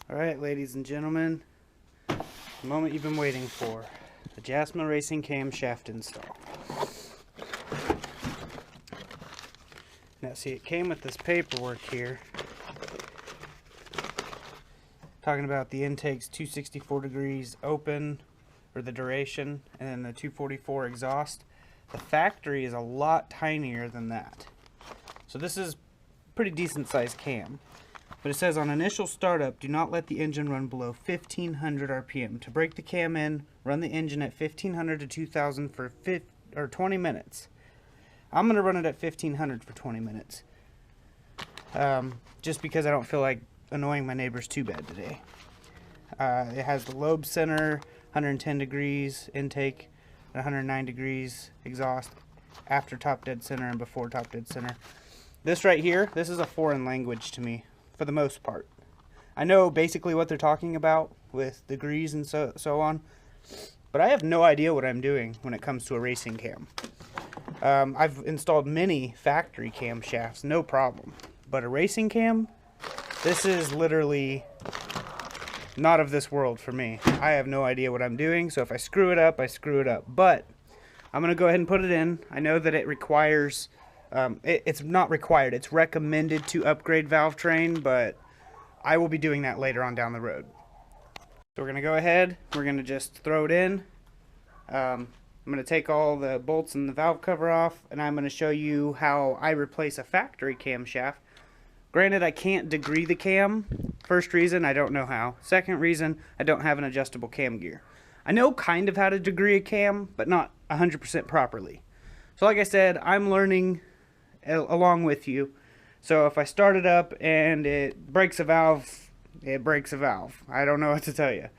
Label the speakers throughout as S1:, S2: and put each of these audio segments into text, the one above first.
S1: Alright, ladies and gentlemen, the moment you've been waiting for, the Jasma Racing Camshaft install. Now see, it came with this paperwork here, talking about the intakes 264 degrees open, or the duration, and then the 244 exhaust. The factory is a lot tinier than that. So this is pretty decent sized cam. But it says on initial startup, do not let the engine run below 1500 RPM. To break the cam in, run the engine at 1500 to 2000 for 20 minutes. I'm going to run it at 1500 for 20 minutes. Just because I don't feel like annoying my neighbors too bad today. It has the Lube center, 110 degrees intake, 109 degrees exhaust after top dead center and before top dead center. This right here, this is a foreign language to me. For the most part, I know basically what they're talking about with degrees and so on, but I have no idea what I'm doing when it comes to a racing cam. I've installed many factory cam shafts, no problem, but a racing cam, this is literally not of this world for me. I have no idea what I'm doing, so if I screw it up, I screw it up. But I'm gonna go ahead and put it in. I know that it requires it's not required, it's recommended to upgrade valve train, but I will be doing that later on down the road. So we're going to go ahead, we're going to just throw it in. I'm going to take all the bolts and the valve cover off, and I'm going to show you how I replace a factory camshaft. Granted, I can't degree the cam. First reason, I don't know how. Second reason, I don't have an adjustable cam gear. I know kind of how to degree a cam, but not 100% properly. So like I said, I'm learning along with you. So if I start it up and it breaks a valve, it breaks a valve. I don't know what to tell you.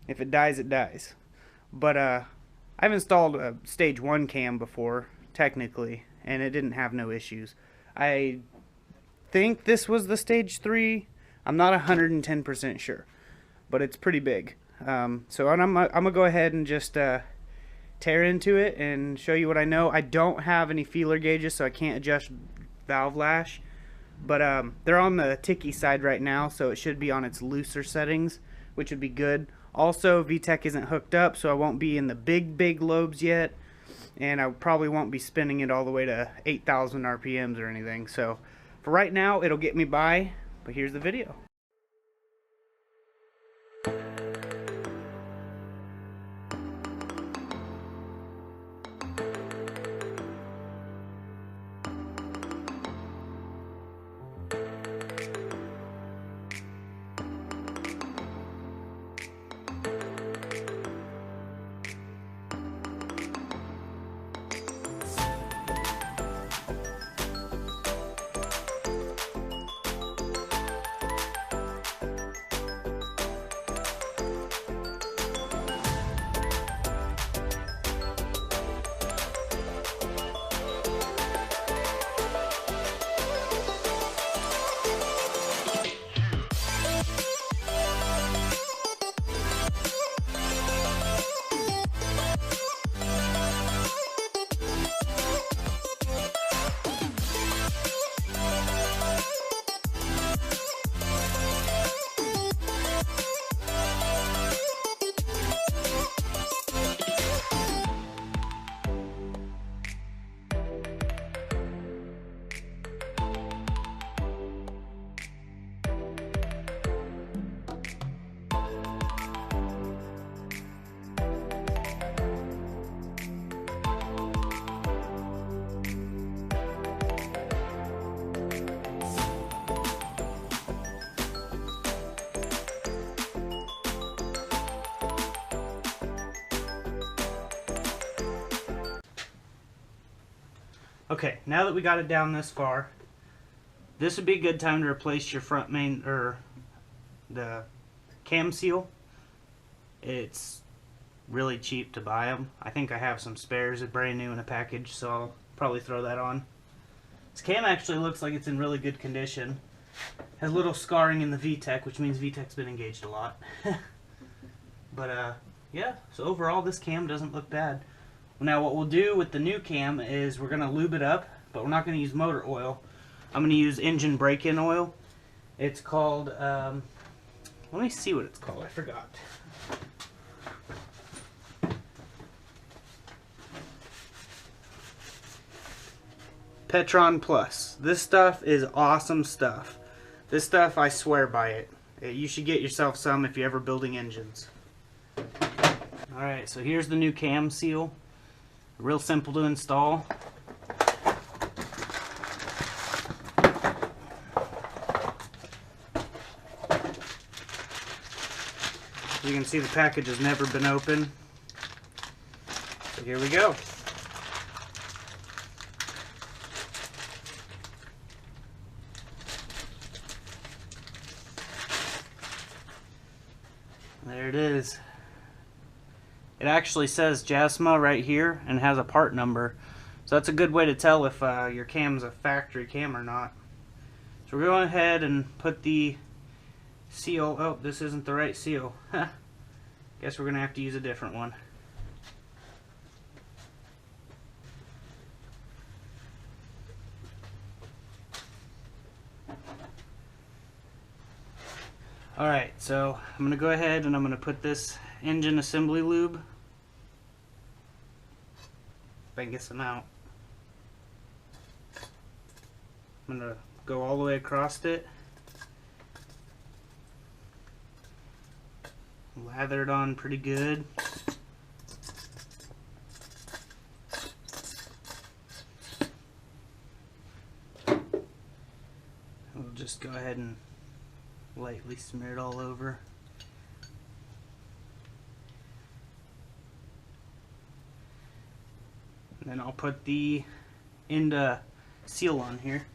S1: If it dies, it dies. But I've installed a stage 1 cam before, technically, and it didn't have no issues. I think this was the stage 3. I'm not 110% sure, but it's pretty big. So I'm gonna go ahead and just tear into it and show you what I know. I don't have any feeler gauges, so I can't adjust valve lash, but they're on the ticky side right now, so it should be on its looser settings, which would be good. Also, VTEC isn't hooked up, so I won't be in the big lobes yet, and I probably won't be spinning it all the way to 8,000 RPMs or anything. So for right now, it'll get me by, but here's the video. Okay, now that we got it down this far, this would be a good time to replace your front main, or the cam seal. It's really cheap to buy them. I think I have some spares, brand new in a package, so I'll probably throw that on. This cam actually looks like it's in really good condition. Has a little scarring in the VTEC, which means VTEC's been engaged a lot. But yeah, so overall this cam doesn't look bad. Now what we'll do with the new cam is we're going to lube it up, but we're not going to use motor oil. I'm going to use engine break-in oil. It's called Let me see what it's called. I forgot. Petron Plus. This stuff is awesome stuff. This stuff, I swear by it. You should get yourself some if you're ever building engines. Alright, so here's the new cam seal. Real simple to install. As you can see, the package has never been opened. So here we go. There it is. It actually says Jasma right here and has a part number. So that's a good way to tell if your cam's a factory cam or not. So we're going ahead and put the seal. Oh, this isn't the right seal. Guess we're going to have to use a different one. Alright, so I'm going to go ahead and I'm going to put this engine assembly lube. If I can get some out. I'm going to go all the way across it. Lather it on pretty good. We'll just go ahead and lightly smear it all over. And then I'll put the end seal on here.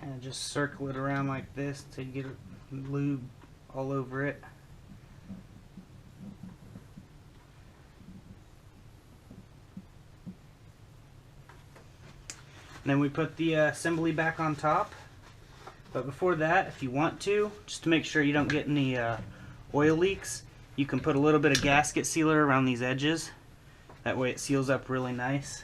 S1: Kind of just circle it around like this to get lube all over it. And then we put the assembly back on top. But before that, if you want to, just to make sure you don't get any oil leaks, you can put a little bit of gasket sealer around these edges. That way it seals up really nice.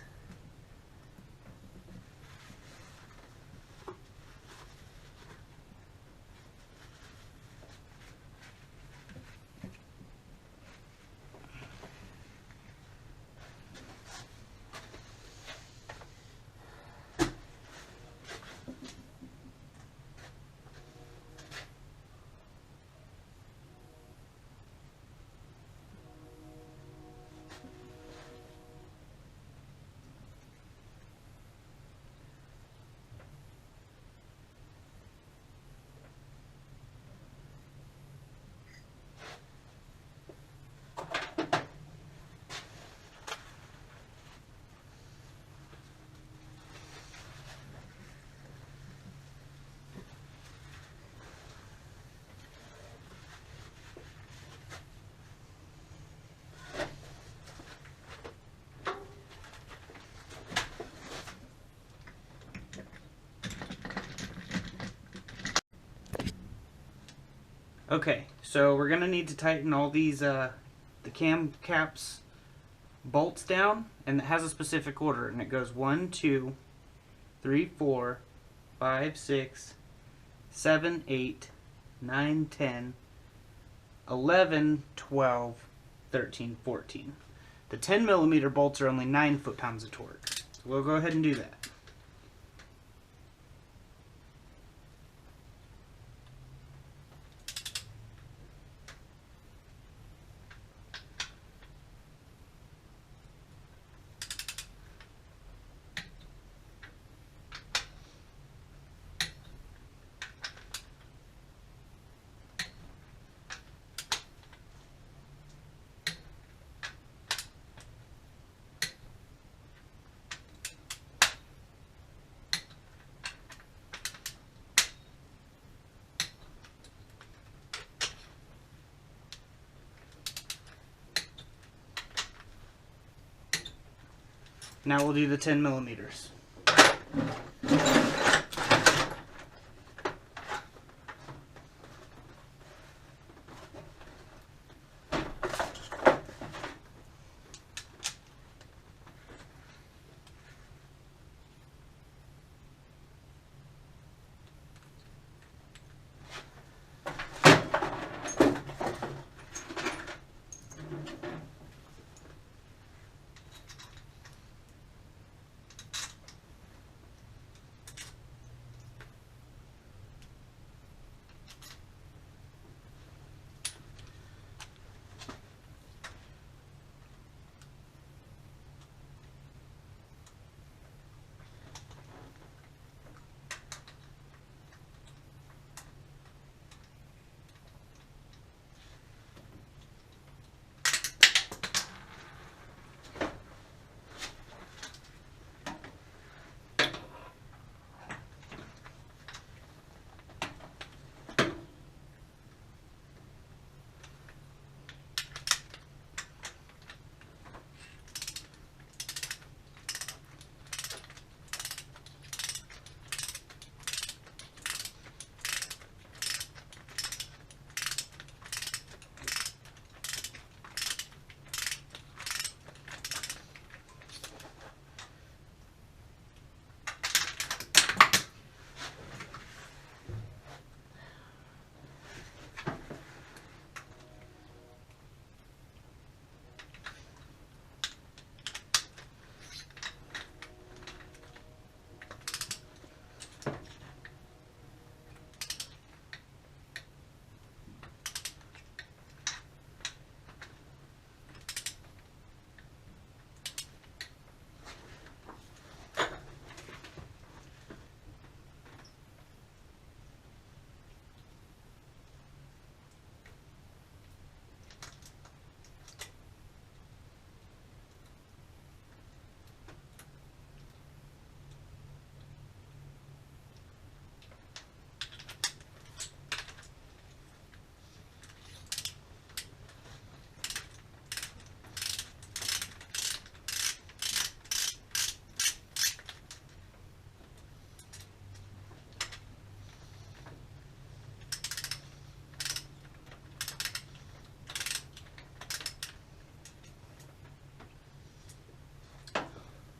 S1: Okay, so we're going to need to tighten all these, the cam caps bolts down, and it has a specific order, and it goes 1, 2, 3, 4, 5, 6, 7, 8, 9, 10, 11, 12, 13, 14. The 10mm bolts are only 9 foot-pounds of torque. So we'll go ahead and do that. Now we'll do the 10 millimeters.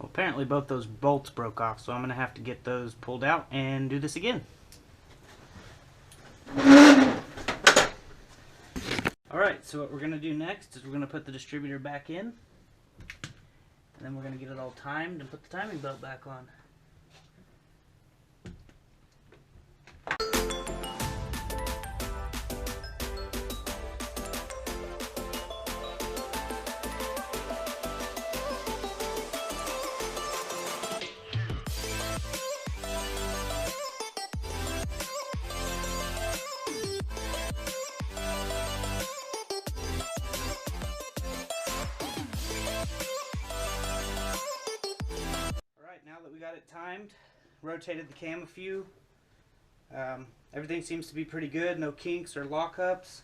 S1: Apparently both those bolts broke off, so I'm going to have to get those pulled out and do this again. Alright, so what we're going to do next is we're going to put the distributor back in, and then we're going to get it all timed and put the timing belt back on. Now that we got it timed, rotated the cam a few, everything seems to be pretty good, no kinks or lockups.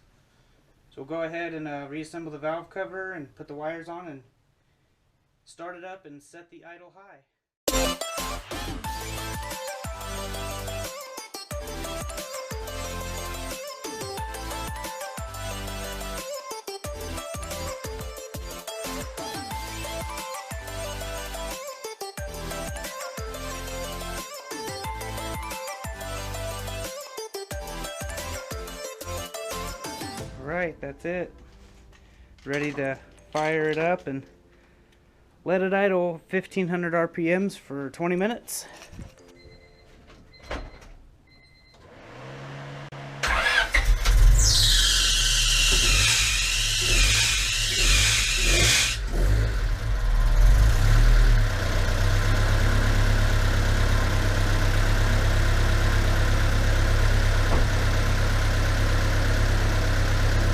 S1: So we'll go ahead and reassemble the valve cover and put the wires on and start it up and set the idle high. Alright, that's it. Ready to fire it up and let it idle 1500 RPMs for 20 minutes.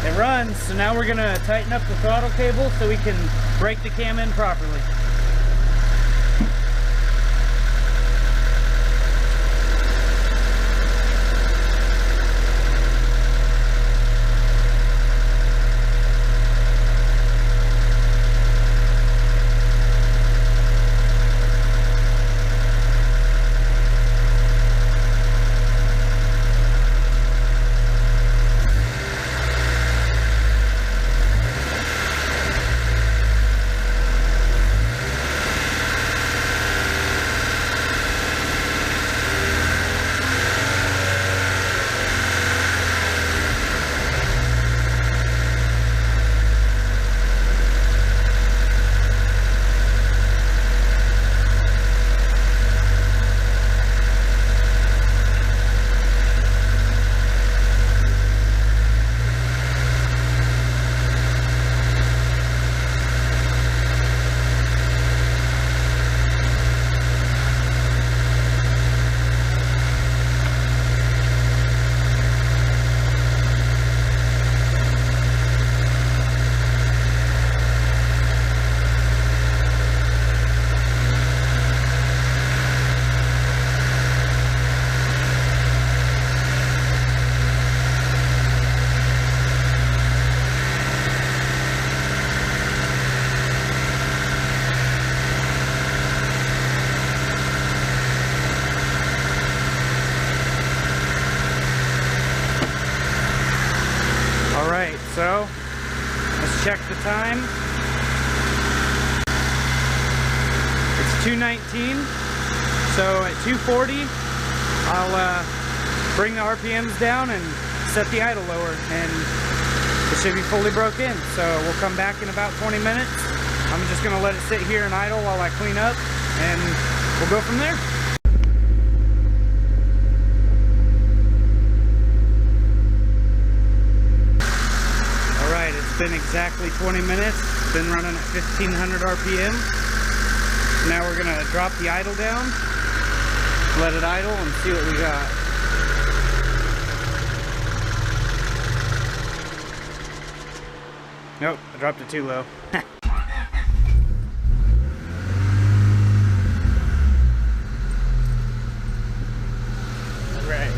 S1: It runs, so now we're going to tighten up the throttle cable so we can break the cam in properly. So let's check the time. It's 2:19. So at 2:40, I'll bring the RPMs down and set the idle lower, and it should be fully broke in. So we'll come back in about 20 minutes. I'm just gonna let it sit here and idle while I clean up, and we'll go from there. Alright, it's been exactly 20 minutes. It's been running at 1500 RPM. Now we're gonna drop the idle down, let it idle, and see what we got. Nope, I dropped it too low. Alright.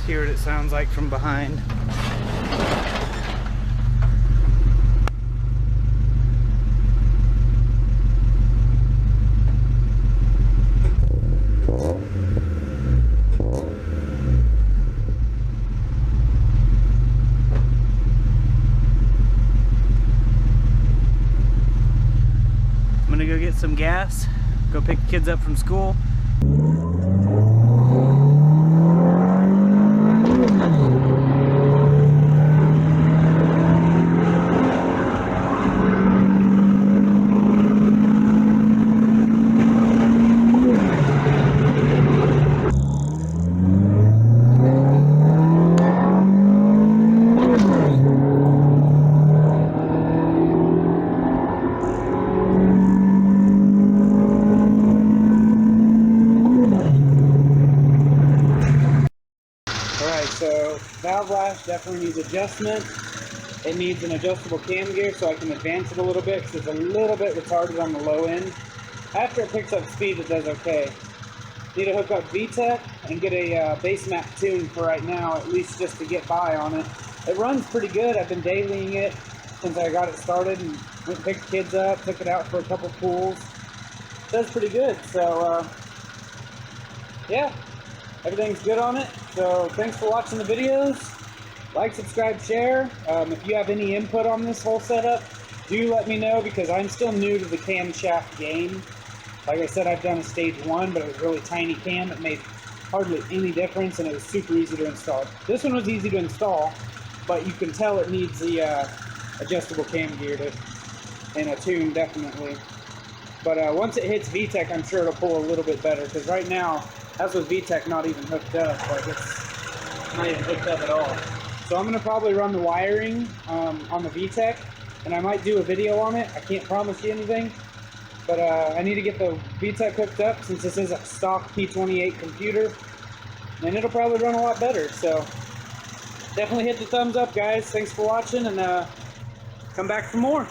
S1: Hear what it sounds like from behind. I'm gonna go get some gas, go pick the kids up from school. So valve lash definitely needs adjustment. It needs an adjustable cam gear so I can advance it a little bit because it's a little bit retarded on the low end. After it picks up speed, it does okay. Need to hook up VTEC and get a base map tune for right now, at least just to get by on it. It runs pretty good. I've been dailying it since I got it started and went and picked the kids up, took it out for a couple pools. It does pretty good. So yeah, everything's good on it. So thanks for watching the videos. Like, subscribe, share. If you have any input on this whole setup, do let me know because I'm still new to the camshaft game. Like I said, I've done a stage 1, but it was really tiny cam. It made hardly any difference and it was super easy to install. This one was easy to install, but you can tell it needs the adjustable cam gear and a tune definitely. But once it hits VTEC, I'm sure it'll pull a little bit better because right now, as with VTEC not even hooked up, like it's not even hooked up at all. So I'm going to probably run the wiring on the VTEC, and I might do a video on it. I can't promise you anything, but I need to get the VTEC hooked up since this is a stock P28 computer, and it'll probably run a lot better. So definitely hit the thumbs up, guys. Thanks for watching, and come back for more.